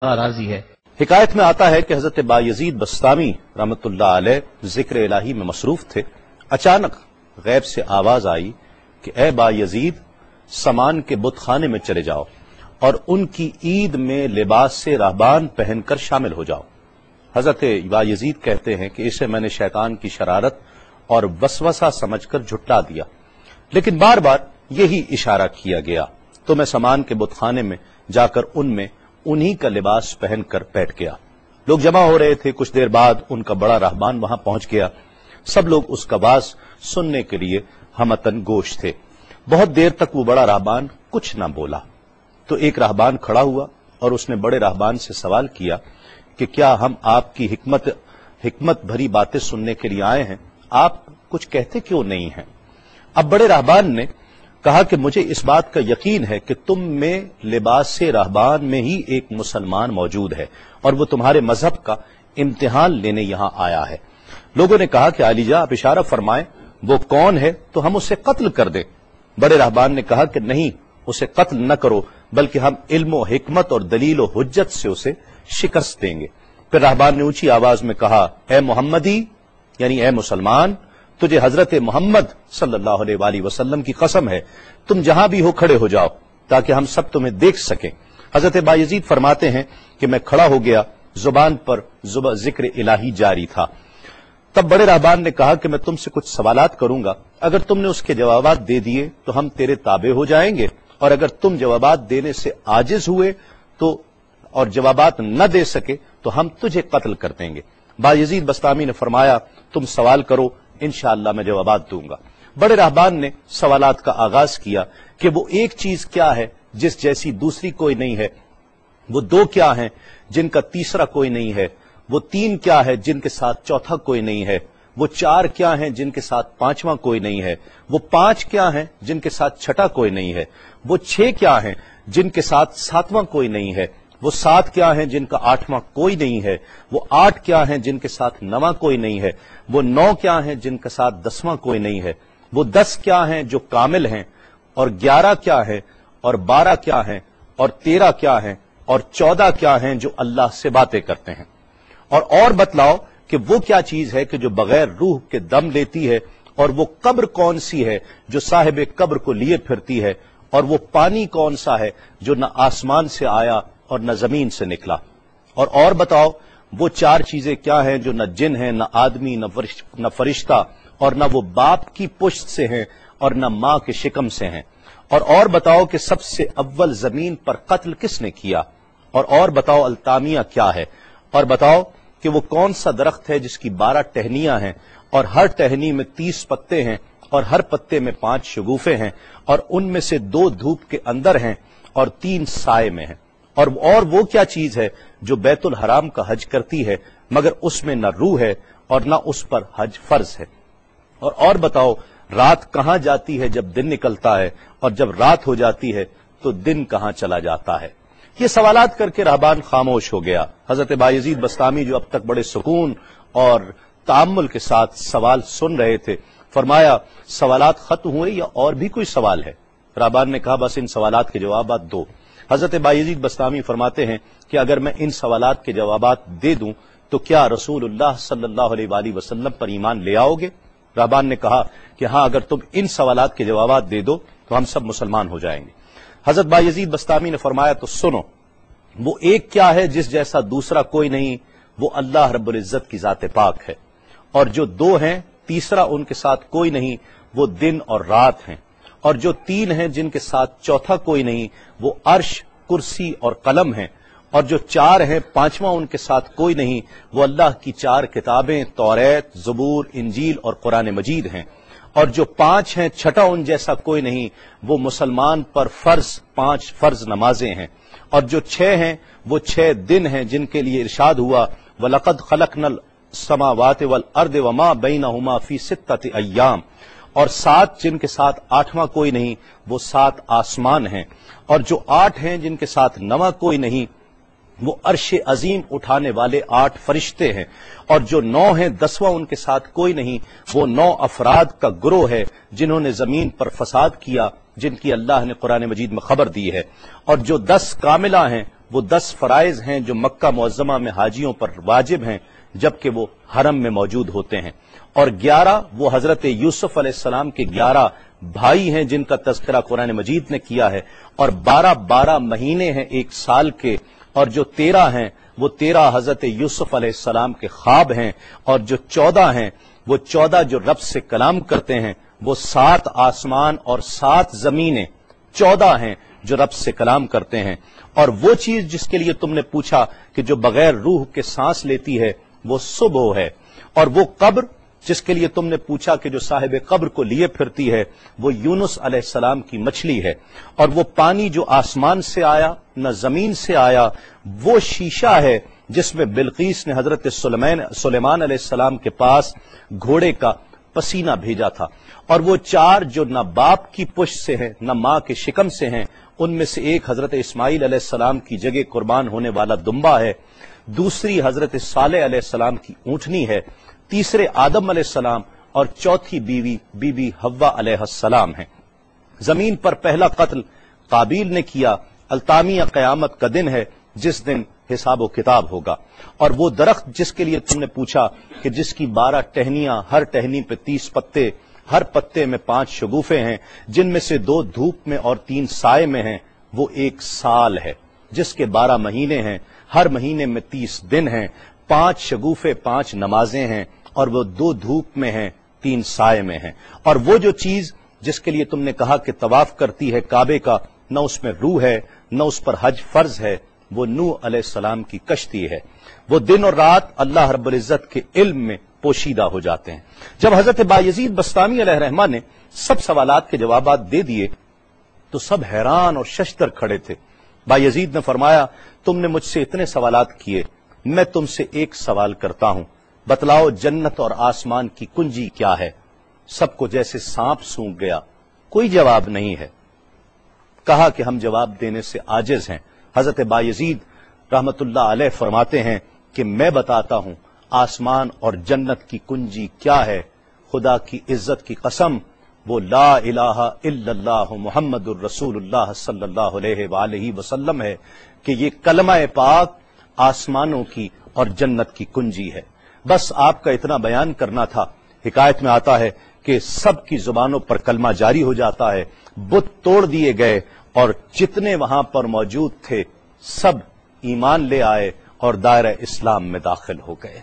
راضی ہے۔ حکایت میں آتا ہے کہ حضرت بایزید بستامی رحمۃ اللہ علیہ ذکر الہی میں مصروف تھے۔ اچانک غیب سے آواز آئی کہ اے بایزید، سامان کے بت خانے میں چلے جاؤ اور ان کی عید میں لباس سے راہبان پہن کر شامل ہو جاؤ۔ حضرت بایزید کہتے ہیں کہ اسے میں نے شیطان کی شرارت اور وسوسہ سمجھ کر جھٹلا دیا، لیکن بار بار یہی اشارہ کیا گیا تو میں سامان کے بت خانے میں جا کر ان میں انہی کا لباس پہن کر بیٹھ گیا۔ لوگ جمع ہو رہے تھے، کچھ دیر بعد ان کا بڑا راہبان وہاں پہنچ گیا۔ سب لوگ اس کا باز سننے کے لیے ہمتن گوش تھے۔ بہت دیر تک وہ بڑا راہبان کچھ نہ بولا تو ایک راہبان کھڑا ہوا اور اس نے بڑے راہبان سے سوال کیا کہ کیا ہم آپ کی حکمت بھری باتیں سننے کے لیے آئے ہیں، آپ کچھ کہتے کیوں نہیں ہیں؟ اب بڑے راہبان نے کہا کہ مجھے اس بات کا یقین ہے کہ تم میں لباس سے راہبان میں ہی ایک مسلمان موجود ہے اور وہ تمہارے مذہب کا امتحان لینے یہاں آیا ہے۔ لوگوں نے کہا کہ علی جاں آپ اشارہ فرمائیں، وہ کون ہے تو ہم اسے قتل کر دیں۔ بڑے راہبان نے کہا کہ نہیں، اسے قتل نہ کرو، بلکہ ہم علم و حکمت اور دلیل و حجت سے اسے شکست دیں گے۔ پھر راہبان نے اونچی آواز میں کہا، اے محمدی، یعنی اے مسلمان، تجھے حضرت محمد صلی اللہ علیہ وآلہ وسلم کی قسم ہے، تم جہاں بھی ہو کھڑے ہو جاؤ تاکہ ہم سب تمہیں دیکھ سکیں۔ حضرت بایزید فرماتے ہیں کہ میں کھڑا ہو گیا، زبان پر ذکر الہی جاری تھا۔ تب بڑے راہبان نے کہا کہ میں تم سے کچھ سوالات کروں گا، اگر تم نے اس کے جوابات دے دیے تو ہم تیرے تابع ہو جائیں گے، اور اگر تم جوابات دینے سے عاجز ہوئے تو اور جوابات نہ دے سکے تو ہم تجھے قتل کر دیں گے۔ بایزید بستامی نے فرمایا، تم سوال کرو، انشاءاللہ میں جوابات دوں گا۔ بڑے راہبان نے سوالات کا آغاز کیا کہ وہ ایک چیز کیا ہے جس جیسی دوسری کوئی نہیں ہے، وہ دو کیا ہیں جن کا تیسرا کوئی نہیں ہے، وہ تین کیا ہے جن کے ساتھ چوتھا کوئی نہیں ہے، وہ چار کیا ہیں جن کے ساتھ پانچواں کوئی نہیں ہے، وہ پانچ کیا ہیں جن کے ساتھ چھٹا کوئی نہیں ہے، وہ چھ کیا ہیں جن کے ساتھ ساتواں کوئی نہیں ہے، وہ سات کیا ہیں جن کا آٹھواں کوئی نہیں ہے، وہ آٹھ کیا ہیں جن کے ساتھ نواں کوئی نہیں ہے، وہ نو کیا ہیں جن کے ساتھ دسواں کوئی نہیں ہے، وہ 10 کیا ہیں جو کامل ہیں، اور 11 کیا ہیں، اور 12 کیا ہیں، اور 13 کیا ہیں، اور 14 کیا ہیں جو اللہ سے باتیں کرتے ہیں۔ اور بتلاؤ کہ وہ کیا چیز ہے کہ جو بغیر روح کے دم لیتی ہے، اور وہ قبر کون سی ہے جو صاحب قبر کو لیے پھرتی ہے، اور وہ پانی کون سا ہے جو نہ آسمان سے آیا اور نہ زمین سے نکلا۔ اور بتاؤ وہ چار چیزیں کیا ہیں جو نہ جن ہیں، نہ آدمی، نہ فرشتہ، اور نہ وہ باپ کی پشت سے ہیں اور نہ ماں کے شکم سے ہیں۔ اور بتاؤ کہ سب سے اول زمین پر قتل کس نے کیا، اور بتاؤ التامیہ کیا ہے، اور بتاؤ کہ وہ کون سا درخت ہے جس کی 12 ٹہنیاں ہیں اور ہر ٹہنی میں 30 پتے ہیں اور ہر پتے میں 5 شگوفے ہیں، اور ان میں سے 2 دھوپ کے اندر ہیں اور 3 سائے میں ہیں۔ اور وہ کیا چیز ہے جو بیت الحرام کا حج کرتی ہے مگر اس میں نہ روح ہے اور نہ اس پر حج فرض ہے۔ اور بتاؤ رات کہاں جاتی ہے جب دن نکلتا ہے، اور جب رات ہو جاتی ہے تو دن کہاں چلا جاتا ہے۔ یہ سوالات کر کے راہبان خاموش ہو گیا۔ حضرت بایزید بستامی جو اب تک بڑے سکون اور تأمل کے ساتھ سوال سن رہے تھے، فرمایا سوالات ختم ہوئے یا اور بھی کوئی سوال ہے؟ راہبان نے کہا بس ان سوالات کے جوابات دو۔ حضرت بایزید بستامی فرماتے ہیں کہ اگر میں ان سوالات کے جوابات دے دوں تو کیا رسول اللہ صلی اللہ علیہ وآلہ وسلم پر ایمان لے آؤ گے؟ راہبان نے کہا کہ ہاں، اگر تم ان سوالات کے جوابات دے دو تو ہم سب مسلمان ہو جائیں گے۔ حضرت بایزید بستامی نے فرمایا تو سنو، وہ ایک کیا ہے جس جیسا دوسرا کوئی نہیں، وہ اللہ رب العزت کی ذات پاک ہے، اور جو 2 ہیں تیسرا ان کے ساتھ کوئی نہیں، وہ دن اور رات ہیں، اور جو 3 ہیں جن کے ساتھ چوتھا کوئی نہیں، وہ عرش، کرسی اور قلم ہیں، اور جو 4 ہیں پانچواں ان کے ساتھ کوئی نہیں، وہ اللہ کی 4 کتابیں توریت، زبور، انجیل اور قرآن مجید ہیں، اور جو 5 ہیں چھٹا ان جیسا کوئی نہیں، وہ مسلمان پر 5 فرض نمازیں ہیں، اور جو 6 ہیں وہ 6 دن ہیں جن کے لیے ارشاد ہوا وَلَقَدْ خَلَقْنَا السَّمَاوَاتِ وَالْأَرْضَ وَمَا بَيْنَهُمَا فِي 6 أَيَّامٍ، اور 7 جن کے ساتھ 8واں کوئی نہیں، وہ 7 آسمان ہیں، اور جو 8 ہیں جن کے ساتھ 9واں کوئی نہیں، وہ عرش عظیم اٹھانے والے 8 فرشتے ہیں، اور جو 9 ہیں 10واں ان کے ساتھ کوئی نہیں، وہ 9 افراد کا گروہ ہے جنہوں نے زمین پر فساد کیا، جن کی اللہ نے قرآن مجید میں خبر دی ہے، اور جو 10 کاملہ ہیں وہ 10 فرائض ہیں جو مکہ معظمہ میں حاجیوں پر واجب ہیں جبکہ وہ حرم میں موجود ہوتے ہیں، اور 11 وہ حضرت یوسف علیہ السلام کے 11 بھائی ہیں جن کا تذکرہ قرآن مجید نے کیا ہے، اور 12 مہینے ہیں ایک سال کے، اور جو 13 ہیں وہ 13 حضرت یوسف علیہ السلام کے خواب ہیں، اور جو 14 ہیں وہ 14 جو رب سے کلام کرتے ہیں، وہ 7 آسمان اور 7 زمینیں 14 ہیں جو رب سے کلام کرتے ہیں، اور وہ چیز جس کے لیے تم نے پوچھا کہ جو بغیر روح کے سانس لیتی ہے وہ صبح ہے، اور وہ قبر جس کے لیے تم نے پوچھا کہ جو صاحب قبر کو لیے پھرتی ہے وہ یونس علیہ السلام کی مچھلی ہے، اور وہ پانی جو آسمان سے آیا نہ زمین سے آیا وہ شیشہ ہے جس میں بلقیس نے حضرت سلیمان علیہ السلام کے پاس گھوڑے کا پسینہ بھیجا تھا، اور وہ 4 جو نہ باپ کی پشت سے ہیں نہ ماں کے شکم سے ہیں، ان میں سے ایک حضرت اسماعیل علیہ السلام کی جگہ قربان ہونے والا دمبا ہے، دوسری حضرت صالح علیہ السلام کی اونٹنی ہے، تیسرے آدم علیہ السلام، اور چوتھی بیوی بی بی حوا علیہ السلام ہے۔ زمین پر پہلا قتل قابیل نے کیا، التامیہ قیامت کا دن ہے جس دن حساب و کتاب ہوگا، اور وہ درخت جس کے لیے تم نے پوچھا کہ جس کی 12 ٹہنیاں، ہر ٹہنی پہ 30 پتے، ہر پتے میں 5 شگوفے ہیں جن میں سے 2 دھوپ میں اور 3 سائے میں ہیں، وہ 1 سال ہے جس کے 12 مہینے ہیں، ہر مہینے میں 30 دن ہیں، 5 شگوفے 5 نمازیں ہیں، اور وہ 2 دھوپ میں ہیں 3 سائے میں ہیں، اور وہ جو چیز جس کے لیے تم نے کہا کہ طواف کرتی ہے کعبے کا، نہ اس میں روح ہے نہ اس پر حج فرض ہے، وہ نوح علیہ السلام کی کشتی ہے، وہ دن اور رات اللہ رب العزت کے علم میں پوشیدہ ہو جاتے ہیں۔ جب حضرت بایزید بسطامی علیہ الرحمہ نے سب سوالات کے جوابات دے دیے تو سب حیران اور ششدر کھڑے تھے۔ بایزید نے فرمایا تم نے مجھ سے اتنے سوالات کیے، میں تم سے ایک سوال کرتا ہوں، بتلاؤ جنت اور آسمان کی کنجی کیا ہے؟ سب کو جیسے سانپ سونگ گیا، کوئی جواب نہیں ہے۔ کہا کہ ہم جواب دینے سے عاجز ہیں۔ حضرت بایزید رحمت اللہ علیہ فرماتے ہیں کہ میں بتاتا ہوں آسمان اور جنت کی کنجی کیا ہے، خدا کی عزت کی قسم وہ لا الہ الا اللہ محمد الرسول اللہ صلی اللہ علیہ وآلہ وسلم ہے کہ یہ کلمہ پاک آسمانوں کی اور جنت کی کنجی ہے۔ بس آپ کا اتنا بیان کرنا تھا۔ حکایت میں آتا ہے کہ سب کی زبانوں پر کلمہ جاری ہو جاتا ہے، بت توڑ دیے گئے، اور جتنے وہاں پر موجود تھے سب ایمان لے آئے اور دائرہ اسلام میں داخل ہو گئے۔